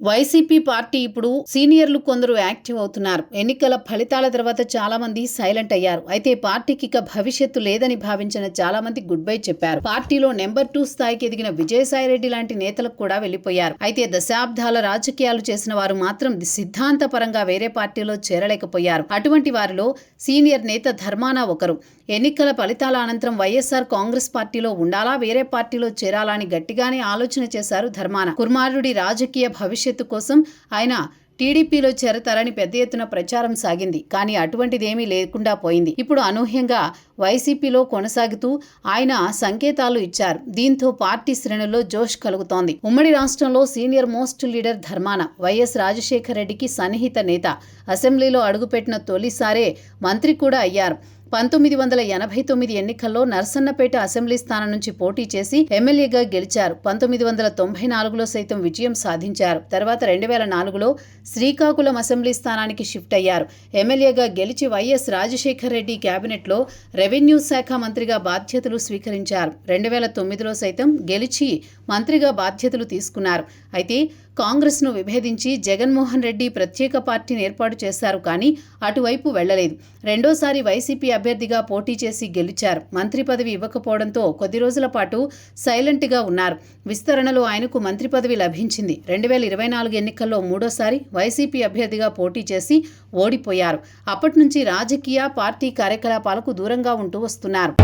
YCP party ఇప్పుడు సీనియర్లు కొందరు యాక్టివ్ అవుతున్నారు. ఎన్నికల ఫలితాల తర్వాత చాలా మంది సైలెంట్ అయ్యారు. అయితే పార్టీకి ఇక భవిష్యత్తు లేదని భావించిన చాలా మంది గుడ్ బై చెప్పారు. పార్టీలో నెంబర్ 2 స్థాయికి ఎదిగిన విజయసాయిరెడ్డి లాంటి నేతలకు కూడా వెళ్లిపోయారు. అయితే దశాబ్దాల రాజకీయాలు చేసిన వారు మాత్రం సిద్ధాంతపరంగా వేరే పార్టీలో చేరలేకపోయారు. అటువంటి వారిలో సీనియర్ నేత ధర్మాన ఒకరు. ఎన్నికల ఫలితాల అనంతరం వైఎస్ఆర్ కాంగ్రెస్ పార్టీలో ఉండాలా, వేరే పార్టీలో చేరాలా అని గట్టిగానే ఆలోచన చేశారు ధర్మాన. కుమారుడి రాజకీయ భవిష్యత్తు కోసం ఆయన టీడీపీలో చేరతారని పెద్ద ఎత్తున ప్రచారం సాగింది. కానీ అటువంటిదేమీ లేకుండా పోయింది. ఇప్పుడు అనూహ్యంగా వైసీపీలో కొనసాగుతూ ఆయన సంకేతాలు ఇచ్చారు. దీంతో పార్టీ శ్రేణుల్లో జోష్ కలుగుతోంది. ఉమ్మడి రాష్ట్రంలో senior most leader Dharmana YS Rajasekhara రెడ్డికి సన్నిహిత నేత. అసెంబ్లీలో అడుగుపెట్టిన తొలిసారే మంత్రి కూడా అయ్యారు. 1989 ఎన్నికల్లో నర్సన్నపేట అసెంబ్లీ స్థానం నుంచి పోటీ చేసి ఎమ్మెల్యేగా గెలిచారు. 1994లో సైతం విజయం సాధించారు. తర్వాత 2004లో శ్రీకాకుళం అసెంబ్లీ స్థానానికి షిఫ్ట్ అయ్యారు. ఎమ్మెల్యేగా గెలిచి వైఎస్ రాజశేఖర రెడ్డి కేబినెట్లో రెవెన్యూ శాఖ మంత్రిగా బాధ్యతలు స్వీకరించారు. 2009లో సైతం గెలిచి మంత్రిగా బాధ్యతలు తీసుకున్నారు. అయితే కాంగ్రెస్ను విభేదించి జగన్మోహన్ రెడ్డి ప్రత్యేక పార్టీని ఏర్పాటు చేశారు. కానీ అటువైపు వెళ్లలేదు. రెండోసారి వైసీపీ అభ్యర్థిగా పోటీ చేసి గెలిచారు. మంత్రి పదవి ఇవ్వకపోవడంతో కొద్ది రోజుల పాటు సైలెంట్గా ఉన్నారు. విస్తరణలో ఆయనకు మంత్రి పదవి లభించింది. 2024 ఎన్నికల్లో మూడోసారి వైసీపీ అభ్యర్థిగా పోటీ చేసి ఓడిపోయారు. అప్పటి నుంచి రాజకీయ పార్టీ కార్యకలాపాలకు దూరంగా ఉంటూ వస్తున్నారు.